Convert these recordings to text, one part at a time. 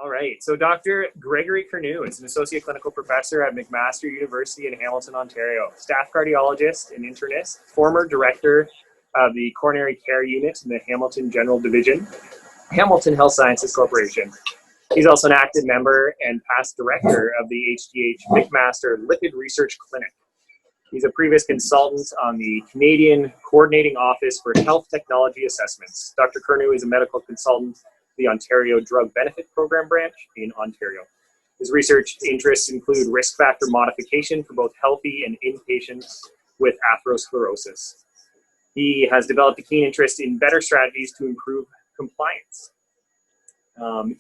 All right. So Dr. Gregory Curnew is an associate clinical professor at McMaster University in Hamilton, Ontario, staff cardiologist and internist, former director of the coronary care unit in the Hamilton General Division, Hamilton Health Sciences Corporation. He's also an active member and past director of the HDH McMaster Lipid Research Clinic. He's a previous consultant on the Canadian Coordinating Office for Health Technology Assessments. Dr. Curnew is a medical consultant the Ontario Drug Benefit Program branch in Ontario. His research interests include risk factor modification for both healthy and inpatients with atherosclerosis. He has developed a keen interest in better strategies to improve compliance.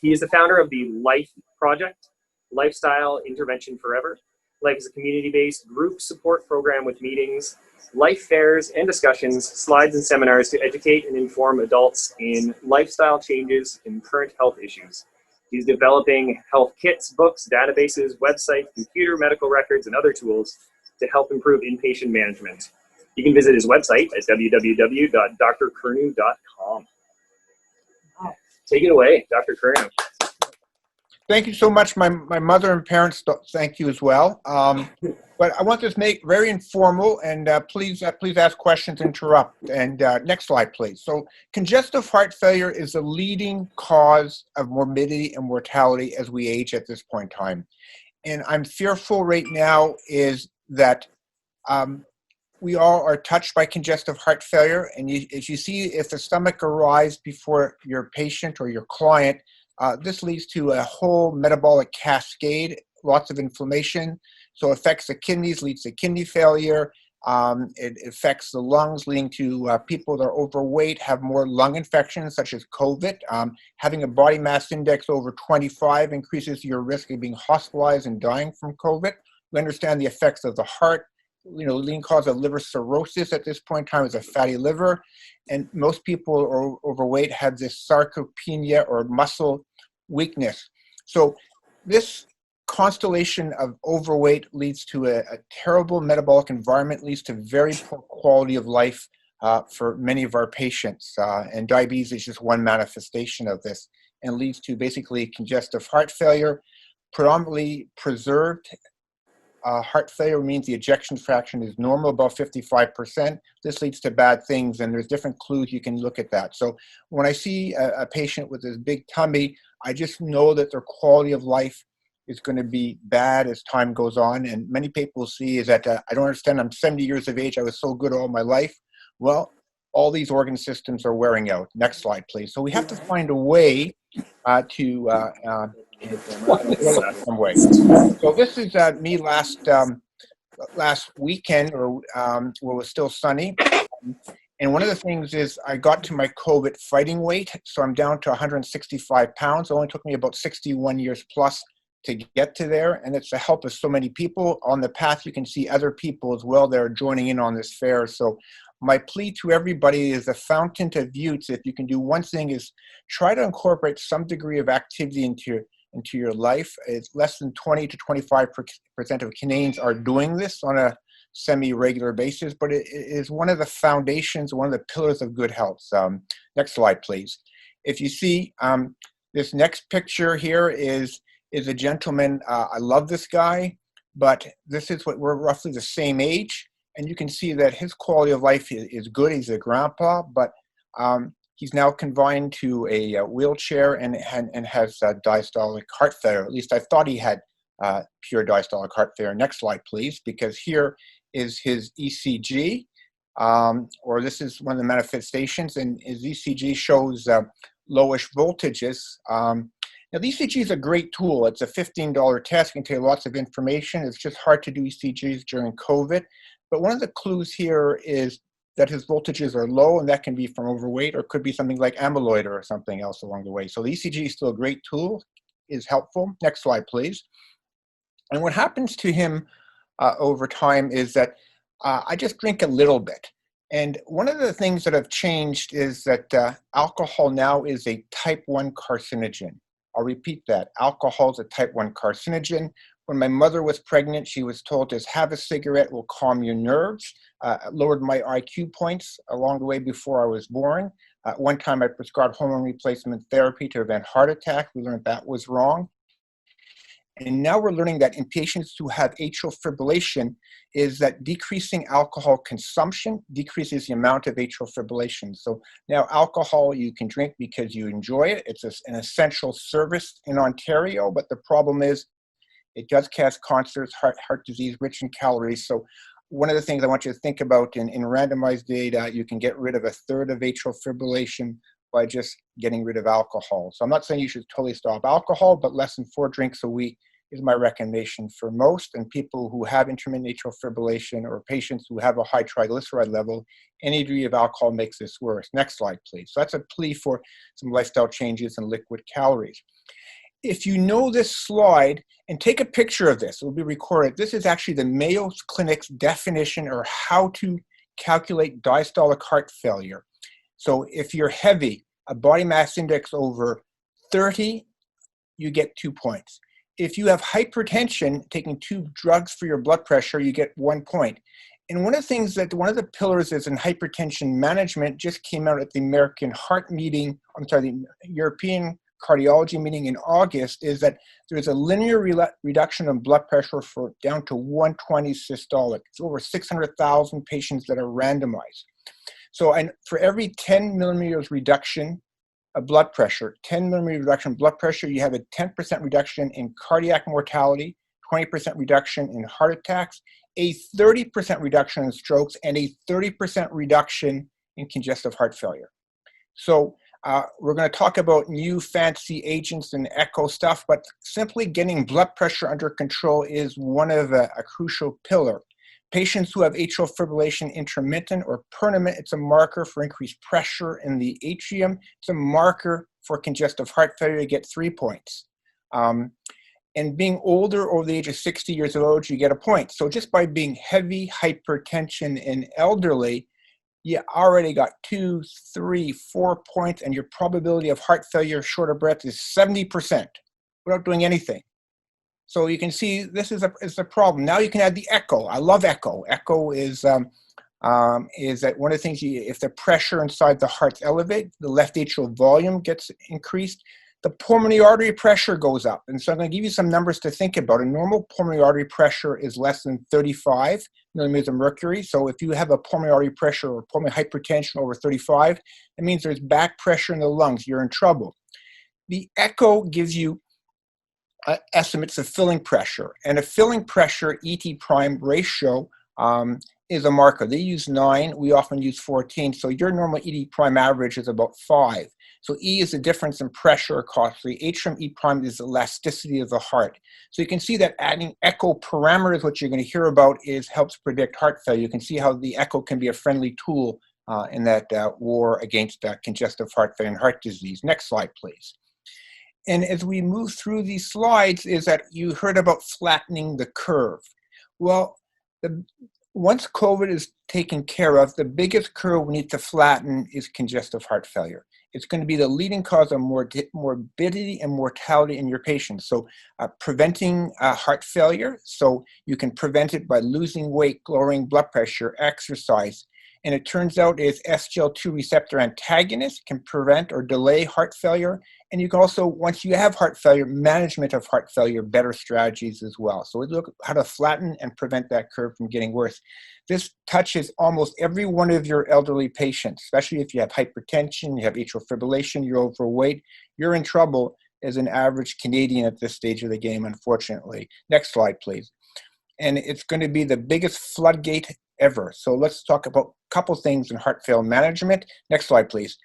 He is the founder of the LIFE project, Lifestyle Intervention Forever. LIFE is a community-based group support program with meetings, life fairs and discussions, slides and seminars to educate and inform adults in lifestyle changes and current health issues. He's developing health kits, books, databases, websites, computer medical records, and other tools to help improve inpatient management. You can visit his website at www.drcurnew.com. Take it away, Dr. Curnew. Thank you so much. My mother and parents thank you as well. But I want this to make very informal, and please ask questions, interrupt. And next slide, please. So congestive heart failure is the leading cause of morbidity and mortality as we age at this point in time. And I'm fearful right now is that we all are touched by congestive heart failure. And as you see, if the stomach arrives before your patient or your client, this leads to a whole metabolic cascade, lots of inflammation. So it affects the kidneys, leads to kidney failure. It affects the lungs, leading to people that are overweight, have more lung infections such as COVID. Having a body mass index over 25 increases your risk of being hospitalized and dying from COVID. We understand the effects of the heart. Leading cause of liver cirrhosis at this point in time is a fatty liver. And most people who are overweight have this sarcopenia or muscle weakness. So this constellation of overweight leads to a terrible metabolic environment, leads to very poor quality of life for many of our patients. And diabetes is just one manifestation of this, and leads to basically congestive heart failure. Predominantly preserved heart failure means the ejection fraction is normal, above 55%. This leads to bad things, and there's different clues you can look at that. So when I see a patient with this big tummy, I just know that their quality of life is going to be bad as time goes on. And many people see is that, I don't understand, I'm 70 years of age, I was so good all my life. Well, all these organ systems are wearing out. Next slide, please. So we have to find a way some way. So this is me last weekend, or where it was still sunny. And one of the things is I got to my COVID fighting weight. So I'm down to 165 pounds. It only took me about 61 years plus to get to there. And it's the help of so many people. On the path, you can see other people as well that are joining in on this fair. So my plea to everybody is a fountain of youth. If you can do one thing is try to incorporate some degree of activity into your life. It's less than 20 to 25% of Canadians are doing this on a semi-regular basis, but it is one of the foundations, one of the pillars of good health. Next slide, please. If you see this next picture here is a gentleman. I love this guy, but this is what we're roughly the same age. And you can see that his quality of life is good. He's a grandpa, but he's now confined to a wheelchair and has diastolic heart failure. At least I thought he had pure diastolic heart failure. Next slide, please, because here is his ECG, or this is one of the manifestations, and his ECG shows lowish voltages. Now, the ECG is a great tool. It's a $15 test. It can tell you lots of information. It's just hard to do ECGs during COVID. But one of the clues here is that his voltages are low, and that can be from overweight, or could be something like amyloid or something else along the way. So the ECG is still a great tool, is helpful. Next slide, please. And what happens to him over time is that I just drink a little bit. And one of the things that have changed is that alcohol now is a type 1 carcinogen. I'll repeat that. Alcohol is a type 1 carcinogen. When my mother was pregnant, she was told to have a cigarette will calm your nerves. Lowered my IQ points along the way before I was born. At one time, I prescribed hormone replacement therapy to prevent heart attack. We learned that was wrong. And now we're learning that in patients who have atrial fibrillation is that decreasing alcohol consumption decreases the amount of atrial fibrillation. So now alcohol you can drink because you enjoy it. It's an essential service in Ontario, but the problem is it does cause cancers, heart disease, rich in calories. So one of the things I want you to think about in randomized data, you can get rid of a third of atrial fibrillation by just getting rid of alcohol. So I'm not saying you should totally stop alcohol, but less than 4 drinks a week is my recommendation for most. And people who have intermittent atrial fibrillation or patients who have a high triglyceride level, any degree of alcohol makes this worse. Next slide, please. So that's a plea for some lifestyle changes and liquid calories. If you know this slide, and take a picture of this, it will be recorded. This is actually the Mayo Clinic's definition or how to calculate diastolic heart failure. So if you're heavy, a body mass index over 30, you get 2 points. If you have hypertension, taking 2 drugs for your blood pressure, you get 1 point. And one of the pillars is in hypertension management just came out at the American Heart meeting, the European Cardiology meeting in August, is that there's a linear reduction of blood pressure for down to 120 systolic. It's over 600,000 patients that are randomized. So, and for every 10 millimeters reduction of blood pressure, 10 millimeter reduction of blood pressure, you have a 10% reduction in cardiac mortality, 20% reduction in heart attacks, a 30% reduction in strokes, and a 30% reduction in congestive heart failure. So we're going to talk about new fancy agents and echo stuff, but simply getting blood pressure under control is one of a crucial pillar. Patients who have atrial fibrillation intermittent or permanent, it's a marker for increased pressure in the atrium. It's a marker for congestive heart failure. You get 3 points. And being older, over the age of 60 years old, you get a point. So just by being heavy, hypertension, and elderly, you already got 2, 3, 4 points, and your probability of heart failure short of breath is 70% without doing anything. So you can see this is a problem. Now you can add the echo. I love echo. Echo is that one of the things, if the pressure inside the heart's elevated, the left atrial volume gets increased, the pulmonary artery pressure goes up. And so I'm going to give you some numbers to think about. A normal pulmonary artery pressure is less than 35 millimeters of mercury. So if you have a pulmonary artery pressure or pulmonary hypertension over 35, it means there's back pressure in the lungs. You're in trouble. The echo gives you estimates of filling pressure. And a filling pressure ET prime ratio is a marker. They use 9. We often use 14. So your normal ET prime average is about 5. So E is the difference in pressure across the atrium. E prime is the elasticity of the heart. So you can see that adding echo parameters, what you're going to hear about, helps predict heart failure. You can see how the echo can be a friendly tool in that war against congestive heart failure and heart disease. Next slide, please. And as we move through these slides, is that you heard about flattening the curve. Well, once COVID is taken care of, the biggest curve we need to flatten is congestive heart failure. It's going to be the leading cause of morbidity and mortality in your patients. So preventing heart failure, so you can prevent it by losing weight, lowering blood pressure, exercise. And it turns out is SGLT2 receptor antagonists can prevent or delay heart failure. And you can also, once you have heart failure, management of heart failure, better strategies as well. So we look at how to flatten and prevent that curve from getting worse. This touches almost every one of your elderly patients, especially if you have hypertension, you have atrial fibrillation, you're overweight, you're in trouble as an average Canadian at this stage of the game, unfortunately. Next slide, please. And it's going to be the biggest floodgate ever. So let's talk about a couple things in heart failure management. Next slide, please.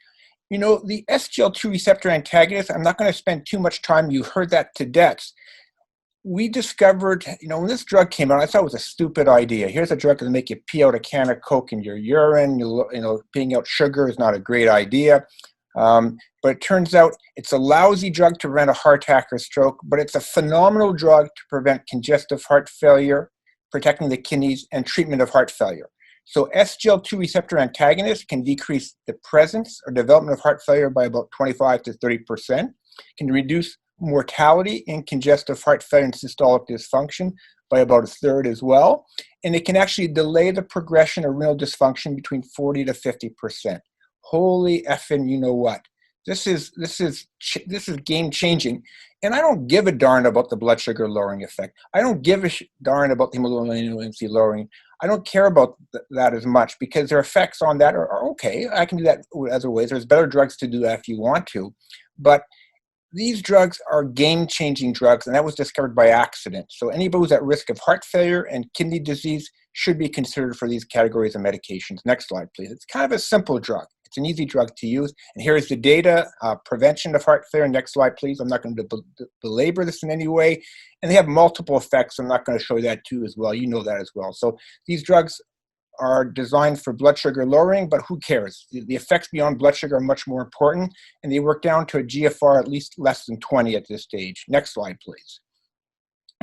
You know, the SGLT2 receptor antagonist, I'm not going to spend too much time. You heard that to death. We discovered, when this drug came out, I thought it was a stupid idea. Here's a drug that will make you pee out a can of Coke in your urine. Peeing out sugar is not a great idea. But it turns out it's a lousy drug to prevent a heart attack or stroke, but it's a phenomenal drug to prevent congestive heart failure, protecting the kidneys, and treatment of heart failure. So SGLT2 receptor antagonists can decrease the presence or development of heart failure by about 25 to 30%, can reduce mortality in congestive heart failure and systolic dysfunction by about a third as well, and it can actually delay the progression of renal dysfunction between 40 to 50%. holy effing, you know what? This is game changing, and I don't give a darn about the blood sugar lowering effect. I don't give a darn about the hemoglobin A1C lowering. I don't care about that as much because their effects on that are okay. I can do that other ways. There's better drugs to do that if you want to, but these drugs are game-changing drugs, and that was discovered by accident. So anybody who's at risk of heart failure and kidney disease should be considered for these categories of medications. Next slide, please. It's kind of a simple drug. It's an easy drug to use. And here's the data, prevention of heart failure. Next slide, please. I'm not going to belabor this in any way. And they have multiple effects. I'm not going to show you that too as well. You know that as well. So these drugs are designed for blood sugar lowering, but who cares? The effects beyond blood sugar are much more important, and they work down to a GFR at least less than 20 at this stage. Next slide, please.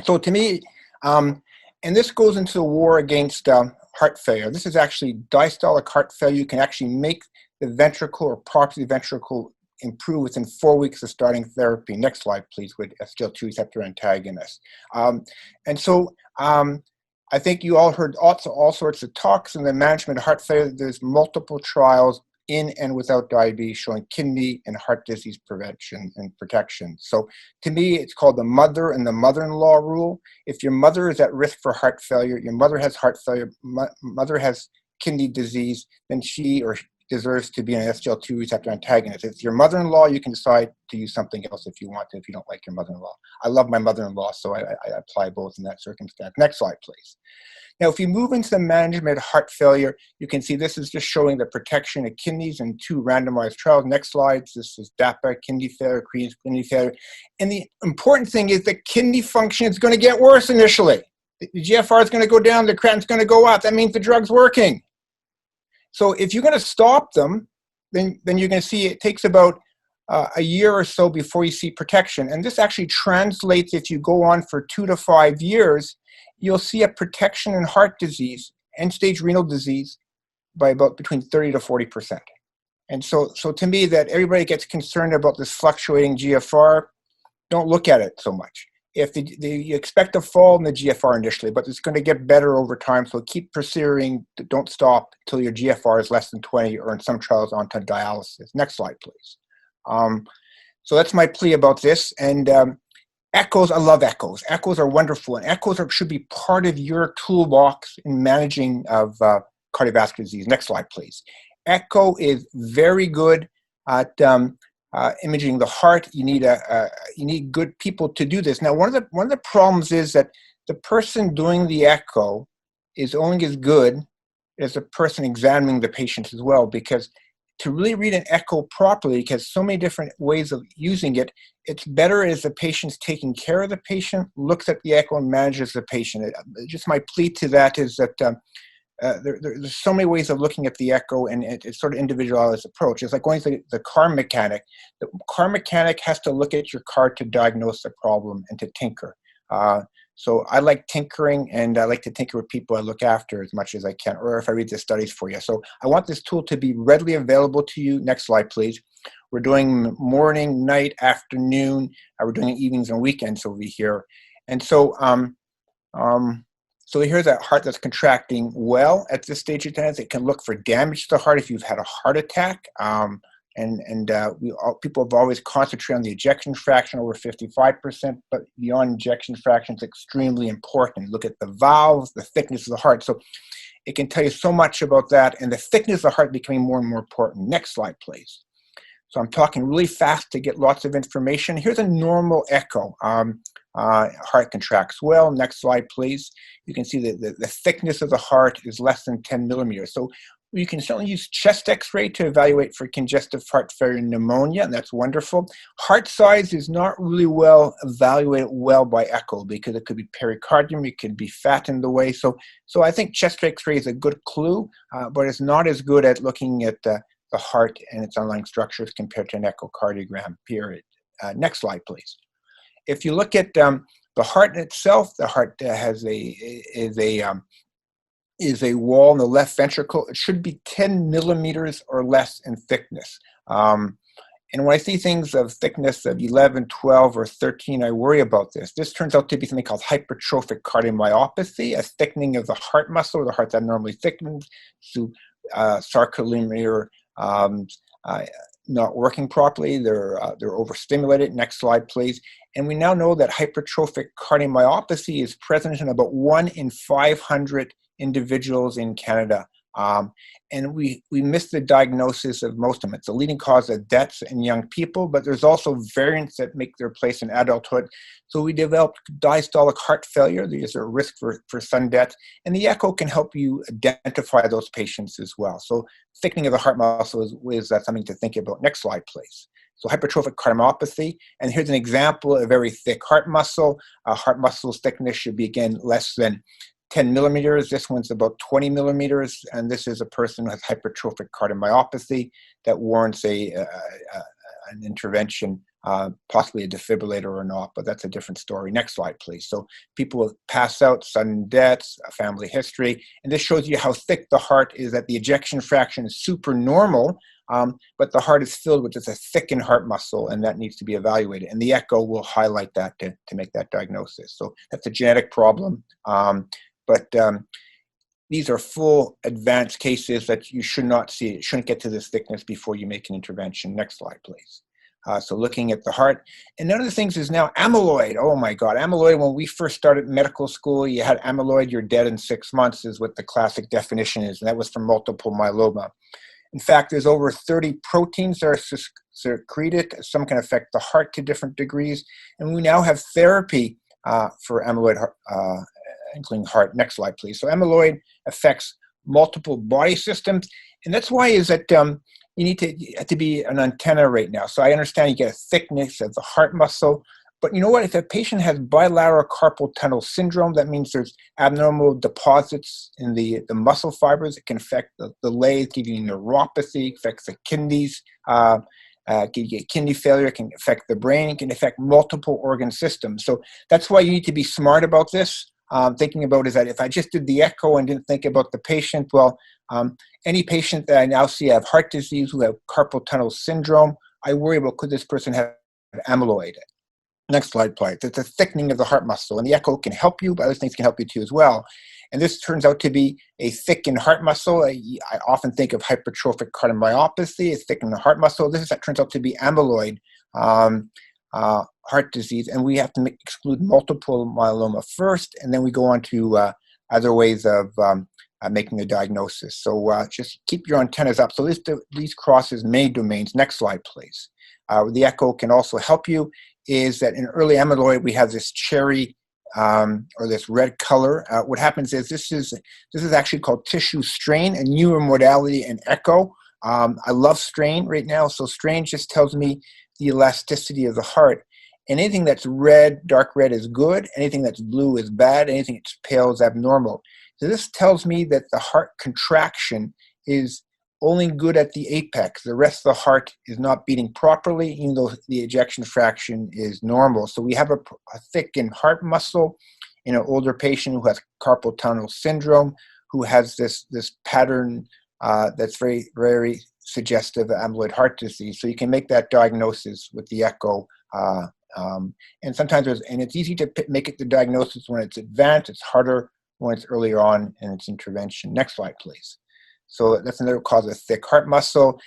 So to me, and this goes into the war against heart failure. This is actually diastolic heart failure. You can actually make the ventricle or property ventricle improve within 4 weeks of starting therapy. Next slide, please, with SGLT2 receptor antagonists. And so I think you all heard all sorts of talks in the management of heart failure. There's multiple trials in and without diabetes showing kidney and heart disease prevention and protection. So to me, it's called the mother and the mother-in-law rule. If your mother is at risk for heart failure, your mother has heart failure, mother has kidney disease, then she or deserves to be an SGLT2 receptor antagonist. If it's your mother-in-law, you can decide to use something else if you want to, if you don't like your mother-in-law. I love my mother-in-law, so I apply both in that circumstance. Next slide, please. Now, if you move into the management of heart failure, you can see this is just showing the protection of kidneys in 2 randomized trials. Next slide, this is DAPA, kidney failure, Korean kidney failure. And the important thing is that kidney function is going to get worse initially. The GFR is going to go down, the creatinine's going to go up. That means the drug's working. So if you're going to stop them, then you're going to see it takes about a year or so before you see protection. And this actually translates, if you go on for 2 to 5 years, you'll see a protection in heart disease, end-stage renal disease, by about between 30 to 40%. And so to me, that everybody gets concerned about this fluctuating GFR, don't look at it so much. If you expect a fall in the GFR initially, but it's going to get better over time, so keep pursuing, don't stop until your GFR is less than 20, or in some trials onto dialysis. Next slide, please. So that's my plea about this. And echoes, I love echoes. Echoes are wonderful, and echoes should be part of your toolbox in managing of cardiovascular disease. Next slide, please. Echo is very good at imaging the heart. You need good people to do this. Now, one of the problems is that the person doing the echo is only as good as the person examining the patient as well, because to really read an echo properly, because so many different ways of using it, it's better as the patient's taking care of the patient, looks at the echo and manages the patient. Just my plea to that is that there's so many ways of looking at the echo, and it's sort of individualized approach. It's like going to the car mechanic. The car mechanic has to look at your car to diagnose the problem and to tinker. So I like tinkering, and I like to tinker with people I look after as much as I can, or if I read the studies for you. So I want this tool to be readily available to you. Next slide, please. We're doing morning, night, afternoon. We're doing evenings and weekends over here. And so so here's a heart that's contracting well at this stage of tennis. It can look for damage to the heart if you've had a heart attack. People have always concentrated on the ejection fraction over 55%, but beyond ejection fraction is extremely important. Look at the valves, the thickness of the heart. So it can tell you so much about that, and the thickness of the heart becoming more and more important. Next slide, please. So I'm talking really fast to get lots of information. Here's a normal echo. Heart contracts well. Next slide, please. You can see that the thickness of the heart is less than 10 millimeters. So you can certainly use chest x-ray to evaluate for congestive heart failure and pneumonia, and that's wonderful. Heart size is not really well evaluated by echo, because it could be pericardium, it could be fat in the way. So I think chest x-ray is a good clue, but it's not as good at looking at the heart and its underlying structures compared to an echocardiogram, period. Next slide, please. If you look at the heart itself, the heart is a wall in the left ventricle. It should be 10 millimeters or less in thickness. And when I see things of thickness of 11, 12, or 13, I worry about this. This turns out to be something called hypertrophic cardiomyopathy, a thickening of the heart muscle. The heart's abnormally thickened through sarcomere um, uh, not working properly. They're overstimulated. Next slide, please. And we now know that hypertrophic cardiomyopathy is present in about 1 in 500 individuals in Canada. And we miss the diagnosis of most of them. It's a leading cause of deaths in young people, but there's also variants that make their place in adulthood. So we developed diastolic heart failure. There's a risk for sudden death. And the echo can help you identify those patients as well. So thickening of the heart muscle is something to think about. Next slide, please. So hypertrophic cardiomyopathy, and here's an example of a very thick heart muscle. Heart muscle thickness should be, again, less than 10 millimeters. This one's about 20 millimeters, and this is a person who has hypertrophic cardiomyopathy that warrants an intervention, possibly a defibrillator or not, but that's a different story. Next slide, please. So people will pass out, sudden deaths, a family history, and this shows you how thick the heart is, that the ejection fraction is super normal, but the heart is filled with just a thickened heart muscle, and that needs to be evaluated. And the echo will highlight that to make that diagnosis. So that's a genetic problem. But these are full advanced cases that you should not see. It shouldn't get to this thickness before you make an intervention. Next slide, please. So looking at the heart. And one of the things is now amyloid. Oh my God, amyloid. When we first started medical school, you had amyloid, you're dead in 6 months is what the classic definition is. And that was for multiple myeloma. In fact, there's over 30 proteins that are secreted. Some can affect the heart to different degrees. And we now have therapy for amyloid, including heart. Next slide, please. So amyloid affects multiple body systems. And that's why is that you need to be an antenna right now. So I understand you get a thickness of the heart muscle. But you know what? If a patient has bilateral carpal tunnel syndrome, that means there's abnormal deposits in the muscle fibers. It can affect the legs, give you neuropathy, affects the kidneys, give you kidney failure, it can affect the brain, it can affect multiple organ systems. So that's why you need to be smart about this. Thinking about is that if I just did the echo and didn't think about the patient, well, any patient that I now see have heart disease who have carpal tunnel syndrome, I worry about could this person have amyloid. Next slide, please. It's a thickening of the heart muscle, and the echo can help you, but other things can help you too as well. And this turns out to be a thickened heart muscle. I often think of hypertrophic cardiomyopathy, a thickened heart muscle. That turns out to be amyloid heart disease, and we have to exclude multiple myeloma first, and then we go on to other ways of making a diagnosis. So just keep your antennas up. So these crosses many domains. Next slide, please. The echo can also help you is that in early amyloid, we have this cherry or this red color. What happens is this is actually called tissue strain, a newer modality in echo. I love strain right now. So strain just tells me the elasticity of the heart. And anything that's red, dark red is good. Anything that's blue is bad. Anything that's pale is abnormal. So this tells me that the heart contraction is only good at the apex. The rest of the heart is not beating properly, even though the ejection fraction is normal. So we have a thickened heart muscle in an older patient who has carpal tunnel syndrome, who has this pattern that's very, very suggestive of amyloid heart disease. So you can make that diagnosis with the echo. And sometimes it's easy to make it the diagnosis when it's advanced. It's harder when it's earlier on in its intervention. Next slide, please. So that's another cause of thick heart muscle.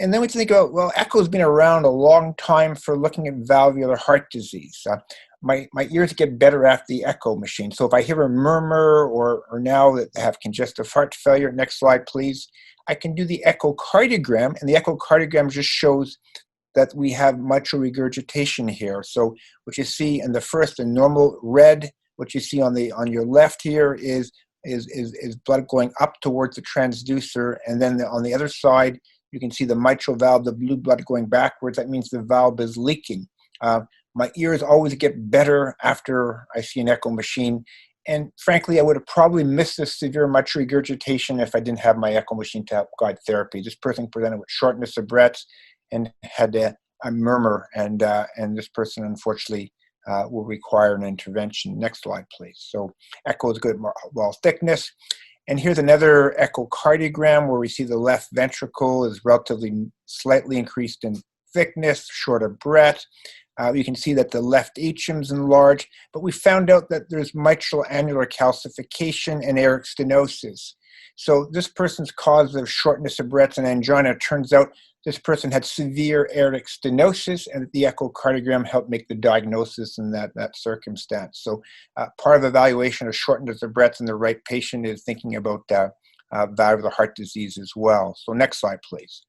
And then we think about, well, echo's been around a long time for looking at valvular heart disease. My ears get better after the echo machine. So if I hear a murmur or now that I have congestive heart failure, next slide, please, I can do the echocardiogram, and the echocardiogram just shows that we have mitral regurgitation here. So what you see in the first, the normal red, what you see on your left here is blood going up towards the transducer, and then on the other side, you can see the mitral valve, the blue blood going backwards. That means the valve is leaking. My ears always get better after I see an echo machine. And frankly, I would have probably missed this severe mitral regurgitation if I didn't have my echo machine to help guide therapy. This person presented with shortness of breath and had a murmur, and this person, unfortunately, will require an intervention. Next slide, please. So echo is good wall thickness. And here's another echocardiogram where we see the left ventricle is relatively slightly increased in thickness, short of breath. You can see that the left atrium is enlarged, but we found out that there's mitral annular calcification and aortic stenosis. So this person's cause of shortness of breath and angina, turns out this person had severe aortic stenosis, and the echocardiogram helped make the diagnosis in that circumstance. So part of evaluation of shortness of breath in the right patient is thinking about valvular heart disease as well. So next slide, please.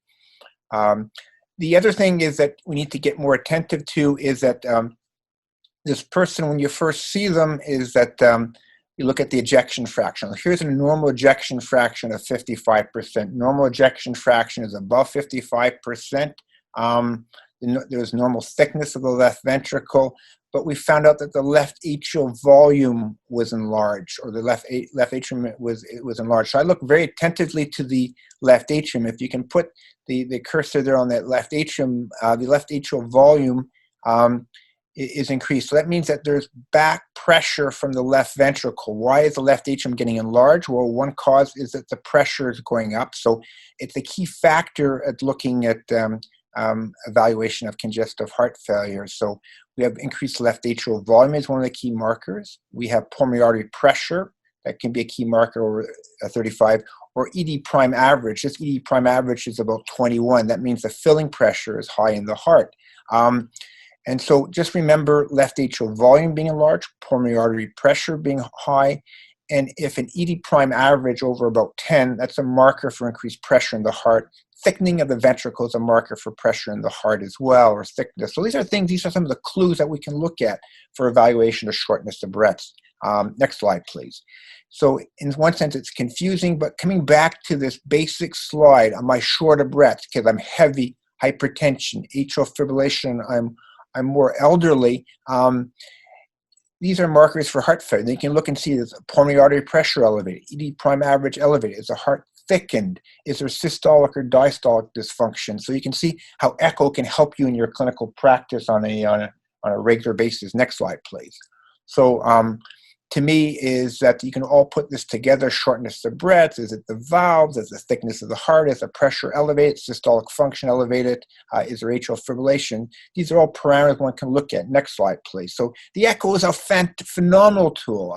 The other thing is that we need to get more attentive to is that this person, when you first see them, is that you look at the ejection fraction. Here's a normal ejection fraction of 55%. Normal ejection fraction is above 55%. There's normal thickness of the left ventricle, but we found out that the left atrial volume was enlarged, or the left atrium was enlarged. So I look very attentively to the left atrium. If you can put the cursor there on that left atrium, the left atrial volume is increased. So that means that there's back pressure from the left ventricle. Why is the left atrium getting enlarged? Well, one cause is that the pressure is going up. So it's a key factor at looking at evaluation of congestive heart failure. So we have increased left atrial volume is one of the key markers. We have pulmonary artery pressure. That can be a key marker over 35, or ED prime average. This ED prime average is about 21. That means the filling pressure is high in the heart. And so just remember left atrial volume being enlarged, pulmonary artery pressure being high, and if an ED prime average over about 10, that's a marker for increased pressure in the heart. Thickening of the ventricle is a marker for pressure in the heart as well, or thickness. So these are some of the clues that we can look at for evaluation of shortness of breath. Next slide, please. So in one sense, it's confusing, but coming back to this basic slide, am I short of breath because I'm heavy, hypertension, atrial fibrillation, I'm more elderly. These are markers for heart failure. You can look and see, is pulmonary artery pressure elevated, ED prime average elevated, is the heart thickened, is there systolic or diastolic dysfunction? So you can see how echo can help you in your clinical practice on a regular basis. Next slide, please. So to me is that you can all put this together. Shortness of breath, is it the valves, is the thickness of the heart, is the pressure elevated, systolic function elevated, is there atrial fibrillation? These are all parameters one can look at. Next slide, please. So the echo is a phenomenal tool.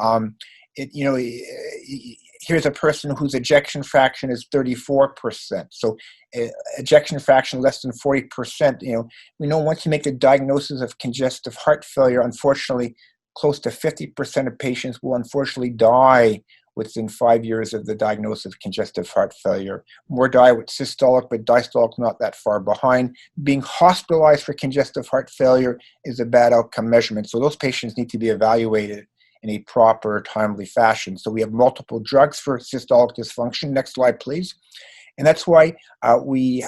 Here's a person whose ejection fraction is 34%. So ejection fraction less than 40%. We know once you make the diagnosis of congestive heart failure, unfortunately, close to 50% of patients will unfortunately die within 5 years of the diagnosis of congestive heart failure. More die with systolic, but diastolic not that far behind. Being hospitalized for congestive heart failure is a bad outcome measurement. So those patients need to be evaluated in a proper, timely fashion. So we have multiple drugs for systolic dysfunction. Next slide, please. And that's why we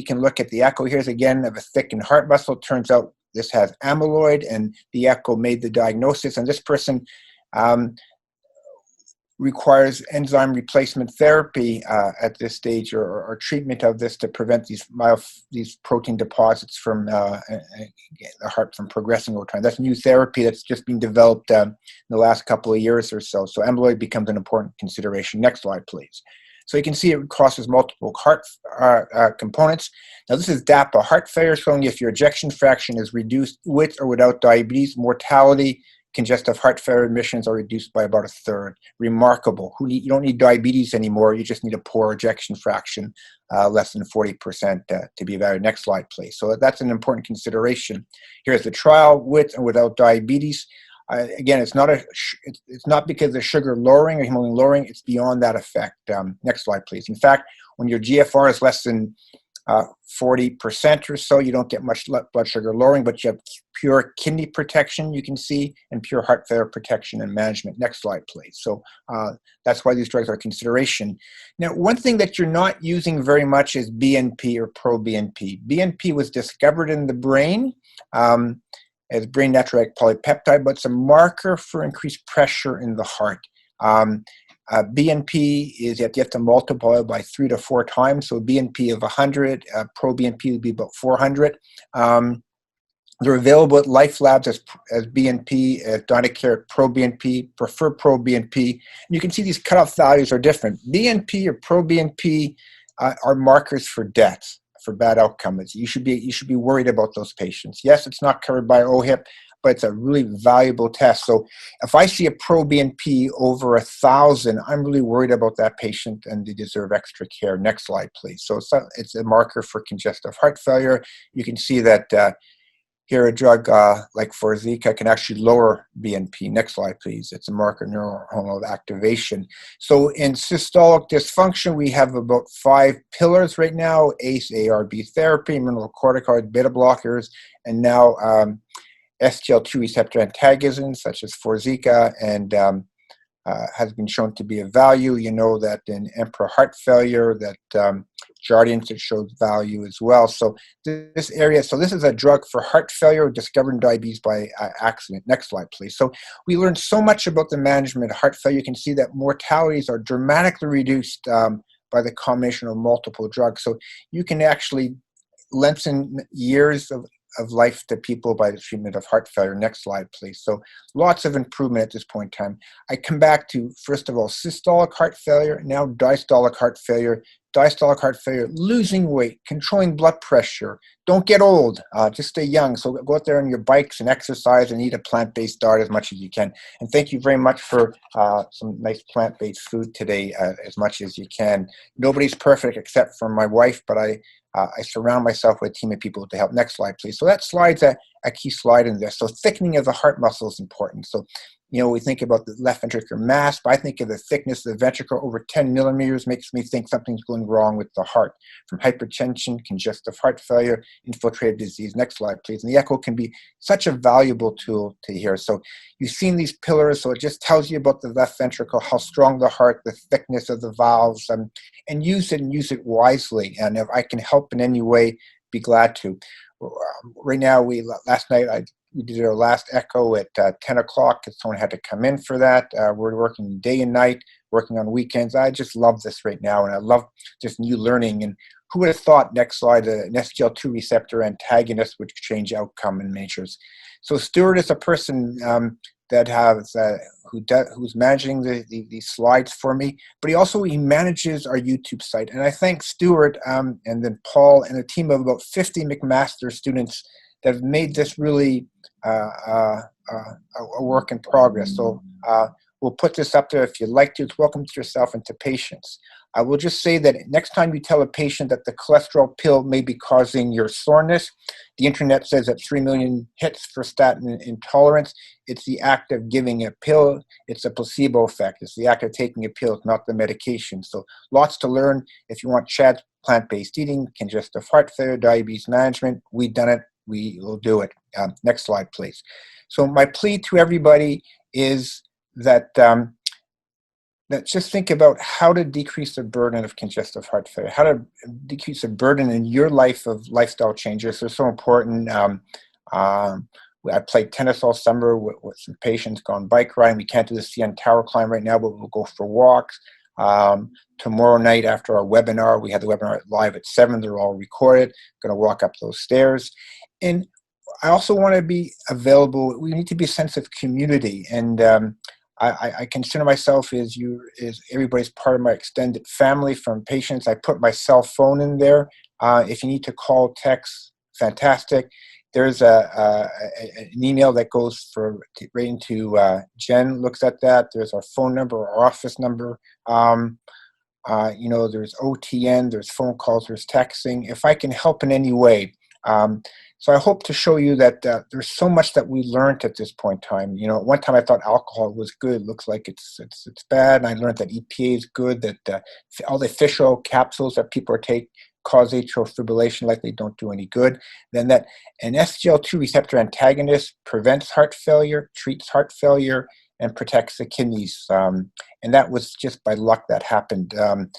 can look at the echo. Here's again of a thickened heart muscle. Turns out this has amyloid, and the echo made the diagnosis. And this person requires enzyme replacement therapy at this stage, or treatment of this to prevent these protein deposits from the heart from progressing over time. That's new therapy that's just been developed in the last couple of years or so. So amyloid becomes an important consideration. Next slide, please. So you can see it crosses multiple heart components. Now this is DAPA, heart failure, showing if your ejection fraction is reduced with or without diabetes, mortality, congestive heart failure admissions are reduced by about a third. Remarkable. You don't need diabetes anymore. You just need a poor ejection fraction, less than 40% to be evaluated. Next slide, please. So that's an important consideration. Here's the trial with and without diabetes. Again, it's not because of sugar lowering or hemoglobin lowering. It's beyond that effect. Next slide, please. In fact, when your GFR is less than 40% or so, you don't get much blood sugar lowering, but you have pure kidney protection, you can see, and pure heart failure protection and management. Next slide, please. So that's why these drugs are a consideration. Now, one thing that you're not using very much is BNP or pro-BNP. BNP was discovered in the brain as brain natriuretic polypeptide, but it's a marker for increased pressure in the heart. BNP is you have to multiply by 3 to 4 times. So BNP of 100, pro-BNP would be about 400. They're available at Life Labs as BNP, as Dynacare pro-BNP, prefer pro-BNP. And you can see these cutoff values are different. BNP or pro-BNP are markers for death, for bad outcomes. You should be worried about those patients. Yes, it's not covered by OHIP, but it's a really valuable test. So if I see a pro-BNP over 1,000, I'm really worried about that patient and they deserve extra care. Next slide, please. So it's a marker for congestive heart failure. You can see that here, a drug like Forxiga can actually lower BNP. Next slide, please. It's a marker of neuronal activation. So in systolic dysfunction, we have about 5 pillars right now: ACE, ARB therapy, mineralocorticoid, beta blockers, and now SGLT2 receptor antagonism, such as Forxiga, and has been shown to be of value. You know that in Emperor heart failure, that Jardiance, it shows value as well. So this area, so this is a drug for heart failure discovered in diabetes by accident. Next slide, please. So we learned so much about the management of heart failure. You can see that mortalities are dramatically reduced by the combination of multiple drugs. So you can actually lengthen years of life to people by the treatment of heart failure. Next slide, please. So lots of improvement at this point in time. I come back to, first of all, systolic heart failure, now diastolic heart failure. Diastolic heart failure, losing weight, controlling blood pressure. Don't get old, just stay young. So go out there on your bikes and exercise and eat a plant-based diet as much as you can. And thank you very much for some nice plant-based food today, as much as you can. Nobody's perfect except for my wife, but I surround myself with a team of people to help. Next slide, please. So that slide's a key slide in this. So thickening of the heart muscle is important. So, you know, we think about the left ventricular mass, but I think of the thickness of the ventricle over 10 millimeters makes me think something's going wrong with the heart, from hypertension, congestive heart failure, infiltrative disease. Next slide, please. And the echo can be such a valuable tool to hear. So you've seen these pillars, so it just tells you about the left ventricle, how strong the heart, the thickness of the valves, and use it wisely. And if I can help in any way, be glad to. Right now, last night we did our last echo at 10 o'clock. Someone had to come in for that. We're working day and night, working on weekends. I just love this right now, and I love just new learning. And who would have thought, next slide, an SGLT2 receptor antagonist would change outcome in measures. So Stuart is a person that has who's managing these slides for me, but he manages our YouTube site. And I thank Stuart and then Paul and a team of about 50 McMaster students that have made this really a work in progress. So we'll put this up there if you'd like to. It's welcome to yourself and to patients. I will just say that next time you tell a patient that the cholesterol pill may be causing your soreness, the internet says that 3 million hits for statin intolerance. It's the act of giving a pill. It's a placebo effect. It's the act of taking a pill, not the medication. So lots to learn. If you want Chad's plant-based eating, congestive heart failure, diabetes management, we've done it. We will do it. Next slide, please. So my plea to everybody is that just think about how to decrease the burden of congestive heart failure, how to decrease the burden in your life of lifestyle changes. They're so important. I played tennis all summer with some patients, gone bike riding. We can't do the CN Tower climb right now, but we'll go for walks. Tomorrow night after our webinar, we had the webinar live at 7. They're all recorded. Going to walk up those stairs. And I also want to be available. We need to be a sense of community. And I consider myself as everybody's part of my extended family, from patients. I put my cell phone in there. If you need to call, text, fantastic. There's an email that goes right into Jen looks at that. There's our phone number, our office number. There's OTN, there's phone calls, there's texting. If I can help in any way. So I hope to show you that there's so much that we learned at this point in time. You know, at one time I thought alcohol was good. It looks like it's bad. And I learned that EPA is good, that all the fish oil capsules that people take cause atrial fibrillation, likely don't do any good. Then that an SGLT2 receptor antagonist prevents heart failure, treats heart failure, and protects the kidneys. And that was just by luck that happened. And,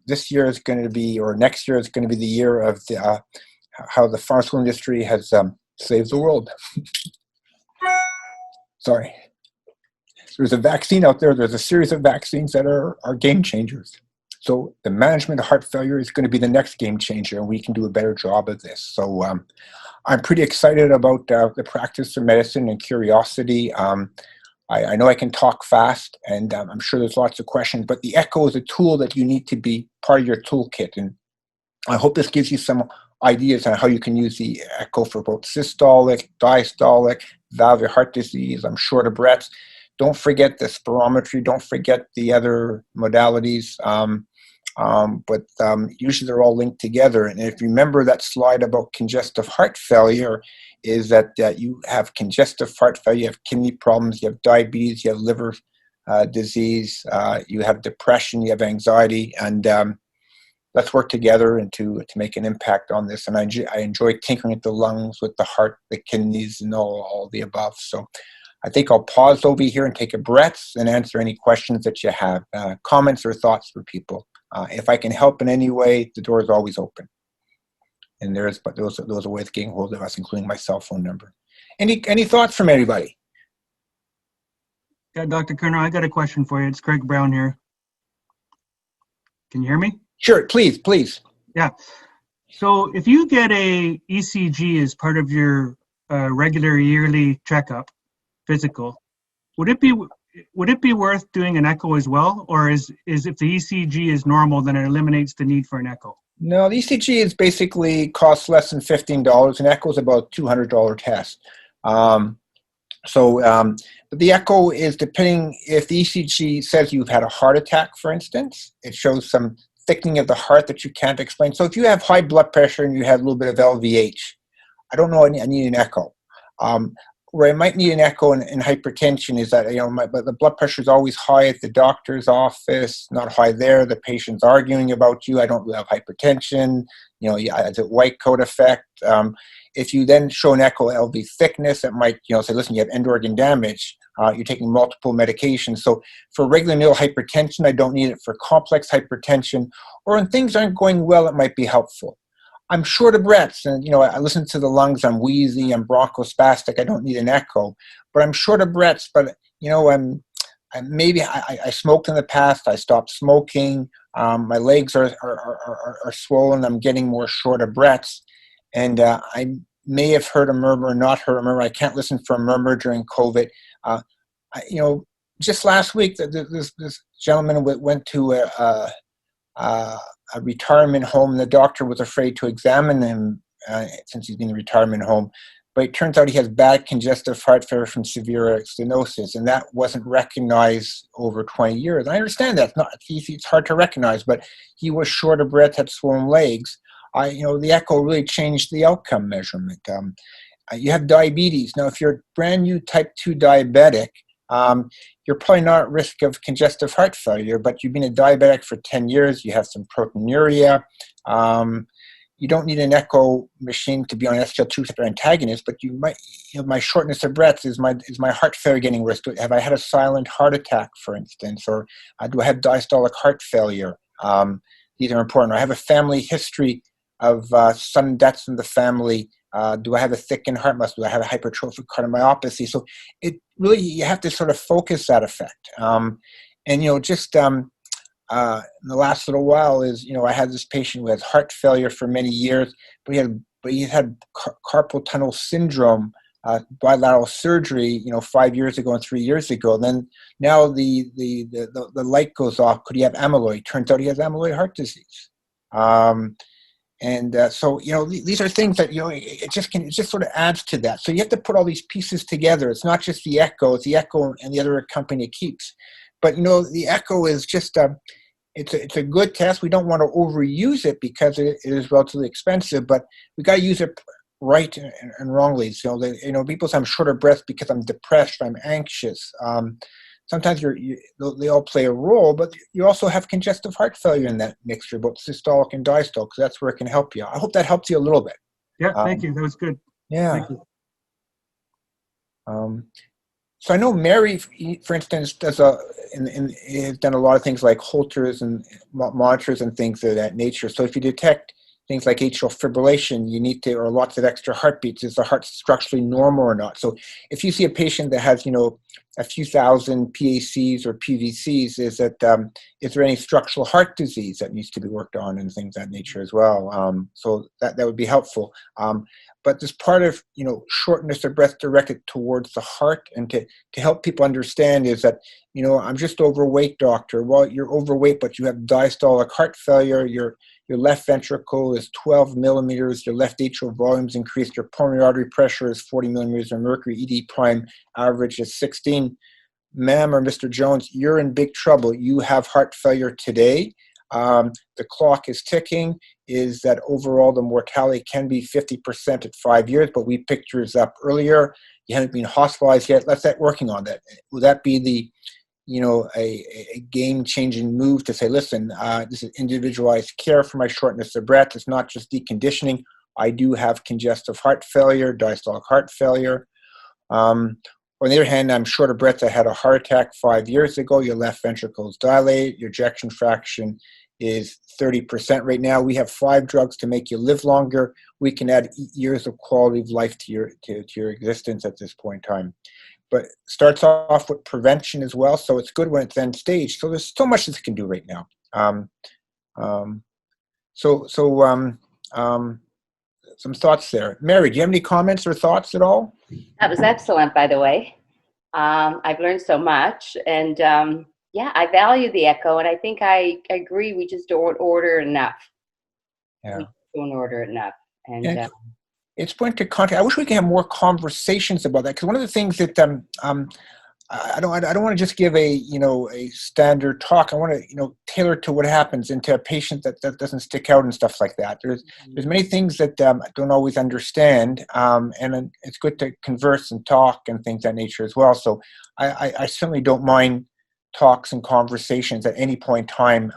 this year is going to be, or next year is going to be the year of how the pharmaceutical industry has saved the world. Sorry. There's a vaccine out there. There's a series of vaccines that are game changers. So the management of heart failure is going to be the next game changer, and we can do a better job of this. So I'm pretty excited about the practice of medicine and curiosity. I know I can talk fast, and I'm sure there's lots of questions, but the echo is a tool that you need to be part of your toolkit. And I hope this gives you some ideas on how you can use the echo for both systolic, diastolic, valvular heart disease. I'm short of breath. Don't forget the spirometry. Don't forget the other modalities. But usually they're all linked together. And if you remember that slide about congestive heart failure, is that you have congestive heart failure, you have kidney problems, you have diabetes, you have liver disease, you have depression, you have anxiety, and let's work together and to make an impact on this. And I enjoy tinkering at the lungs with the heart, the kidneys, and all the above. So I think I'll pause over here and take a breath and answer any questions that you have, comments or thoughts for people. If I can help in any way, the door is always open. And those are ways of getting hold of us, including my cell phone number. Any thoughts from anybody? Yeah, Dr. Kerner, I got a question for you. It's Craig Brown here. Can you hear me? Sure, please. Yeah. So if you get a ECG as part of your regular yearly checkup, physical, would it be worth doing an echo as well, or is if the ECG is normal, then it eliminates the need for an echo? No, the ECG is basically costs less than $15. An echo is about $200 test. But the echo is depending if the ECG says you've had a heart attack, for instance, it shows some thickening of the heart that you can't explain. So if you have high blood pressure and you have a little bit of LVH, I don't know, I need an echo. Where I might need an echo in hypertension is that, the blood pressure is always high at the doctor's office, not high there. The patient's arguing about you. I don't have hypertension. It's a white coat effect. If you then show an echo LV thickness, it might, say, listen, you have end organ damage. You're taking multiple medications. So for regular nil hypertension, I don't need it. For complex hypertension, or when things aren't going well, it might be helpful. I'm short of breath, and I listen to the lungs. I'm wheezy. I'm bronchospastic. I don't need an echo, but I'm short of breath. But I smoked in the past. I stopped smoking. My legs are swollen. I'm getting more short of breath, and I may have heard a murmur or not heard a murmur. I can't listen for a murmur during COVID. Just last week, this gentleman went to a retirement home. The doctor was afraid to examine him since he's been in a retirement home. But it turns out he has bad congestive heart failure from severe stenosis, and that wasn't recognized over 20 years. I understand that. It's hard to recognize, but he was short of breath, had swollen legs. The echo really changed the outcome measurement. You have diabetes. Now, if you're a brand new type 2 diabetic, you're probably not at risk of congestive heart failure, but you've been a diabetic for 10 years, you have some proteinuria. You don't need an echo machine to be on SGLT2 receptor antagonist, but you might, my shortness of breath, is my heart failure getting worse? Have I had a silent heart attack, for instance, or do I have diastolic heart failure? These are important. I have a family history of sudden deaths in the family. Do I have a thickened heart muscle? Do I have a hypertrophic cardiomyopathy? So it really, you have to sort of focus that effect. In the last little while is, I had this patient who had heart failure for many years, but he had carpal tunnel syndrome, bilateral surgery, 5 years ago and 3 years ago. And then now the light goes off. Could he have amyloid? Turns out he has amyloid heart disease. So these are things that it just sort of adds to that. So you have to put all these pieces together. It's not just the echo; it's the echo and the other company it keeps. But the echo is just it's a good test. We don't want to overuse it because it is relatively expensive, but we got to use it right and wrongly. So people say I'm short of breath because I'm depressed, I'm anxious. Sometimes they all play a role, but you also have congestive heart failure in that mixture, both systolic and diastolic, so that's where it can help you. I hope that helps you a little bit. Yeah, thank you. That was good. Yeah. Thank you. So I know Mary, for instance, has done a lot of things like Holters and monitors and things of that nature. So if you detect things like atrial fibrillation, you need to, or lots of extra heartbeats, is the heart structurally normal or not? So if you see a patient that has, a few thousand PACs or PVCs, is there any structural heart disease that needs to be worked on and things of that nature as well? So that would be helpful. but this part of, shortness of breath directed towards the heart, and to help people understand is that, I'm just overweight, doctor. Well, you're overweight, but you have diastolic heart failure. Your left ventricle is 12 millimeters. Your left atrial volume's increased. Your pulmonary artery pressure is 40 millimeters of mercury. ED prime average is 16. Ma'am or Mr. Jones, you're in big trouble. You have heart failure today. The clock is ticking. Is that overall the mortality can be 50% at 5 years, but we picked yours up earlier. You haven't been hospitalized yet. Let's start working on that. Will that be the, a game-changing move to say, listen, this is individualized care for my shortness of breath. It's not just deconditioning. I do have congestive heart failure, diastolic heart failure. On the other hand, I'm short of breath. I had a heart attack 5 years ago. Your left ventricle is dilated. Your ejection fraction is 30% right now. We have 5 drugs to make you live longer. We can add years of quality of life to your existence at this point in time. But starts off with prevention as well, so it's good when it's end stage. So there's so much that it can do right now. Some thoughts there. Mary, do you have any comments or thoughts at all? That was excellent, by the way. I've learned so much, and I value the echo, and I think I agree. We just don't order enough. Yeah. We don't order enough, and it's going to contact. I wish we could have more conversations about that, because one of the things that I don't want to just give a standard talk. I want to tailor to what happens into a patient that doesn't stick out and stuff like that. There's many things that I don't always understand, and it's good to converse and talk and things of that nature as well. So I certainly don't mind talks and conversations at any point in time.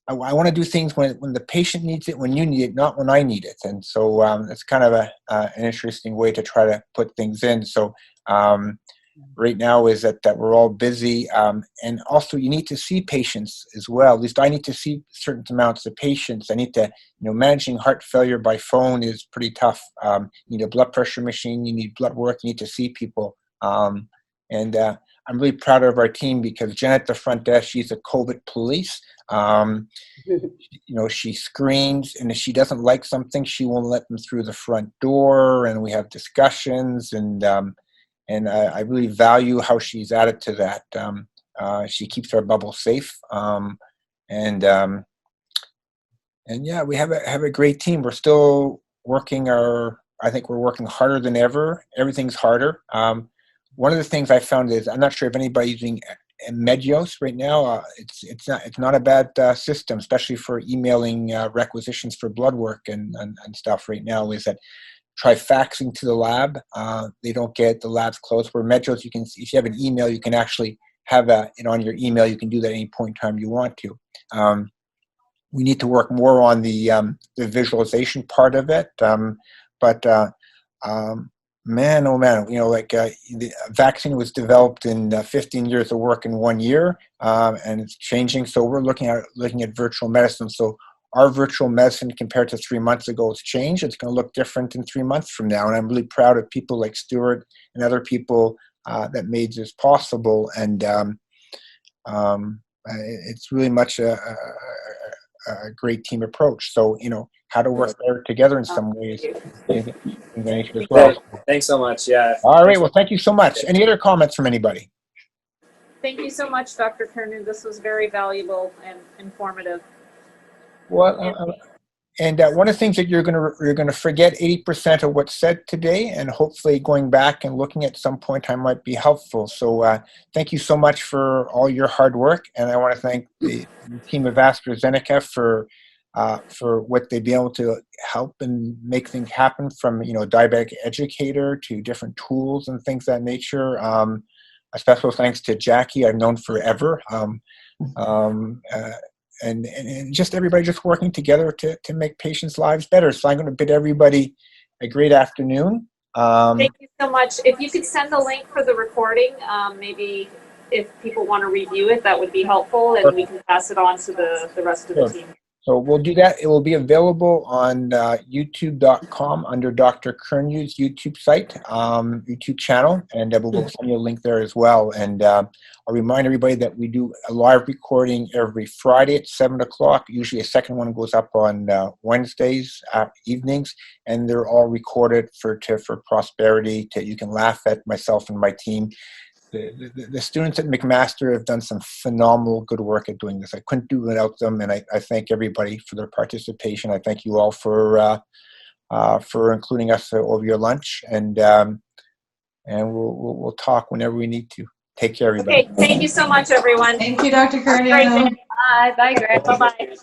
I want to do things when the patient needs it, when you need it, not when I need it. And so it's kind of an interesting way to try to put things in. So right now is that we're all busy, and also you need to see patients as well. At least I need to see certain amounts of patients. I need to, managing heart failure by phone is pretty tough. You need a blood pressure machine, you need blood work, you need to see people. And I'm really proud of our team, because Jen at the front desk, she's a COVID police. She screens, and if she doesn't like something, she won't let them through the front door, and we have discussions, and I really value how she's added to that. She keeps our bubble safe, and yeah, we have a great team. We're still working I think we're working harder than ever. Everything's harder. One of the things I found is, I'm not sure if anybody's using Medios right now. It's not a bad system, especially for emailing requisitions for blood work and stuff right now, is that try faxing to the lab. They don't get the labs closed. Where Medios, you can, if you have an email, you can actually have it on your email. You can do that at any point in time you want to. We need to work more on the visualization part of it. Man, oh man, the vaccine was developed in 15 years of work in 1 year, and it's changing. So we're looking at virtual medicine. So our virtual medicine compared to 3 months ago has changed. It's going to look different in 3 months from now. And I'm really proud of people like Stuart and other people that made this possible. And it's really much a great team approach. So, how to work better together in some ways as well. Thanks so much. Yeah. All right. Well, thank you so much. Any other comments from anybody? Thank you so much, Dr. Kernu. This was very valuable and informative. Well, and one of the things that you're going to forget 80% of what's said today, and hopefully going back and looking at some point in time might be helpful. So thank you so much for all your hard work, and I want to thank the team of AstraZeneca for what they've been able to help and make things happen, from diabetic educator to different tools and things of that nature. A special thanks to Jackie, I've known forever. And just everybody just working together to make patients' lives better. So I'm going to bid everybody a great afternoon. Thank you so much. If you could send the link for the recording, maybe if people want to review it, that would be helpful, and we can pass it on to the rest of the team. So we'll do that. It will be available on youtube.com under Dr. Kernew's YouTube site, YouTube channel, and we'll send you a link there as well. And I'll remind everybody that we do a live recording every Friday at 7 o'clock. Usually a second one goes up on Wednesdays evenings, and they're all recorded for prosperity. You can laugh at myself and my team. The students at McMaster have done some phenomenal good work at doing this. I couldn't do it without them, and I thank everybody for their participation. I thank you all for including us over your lunch, and we'll talk whenever we need to. Take care, everybody. Okay, thank you so much, everyone. Thank you, Dr. Great Kernia. day. Bye, Greg. Bye-bye.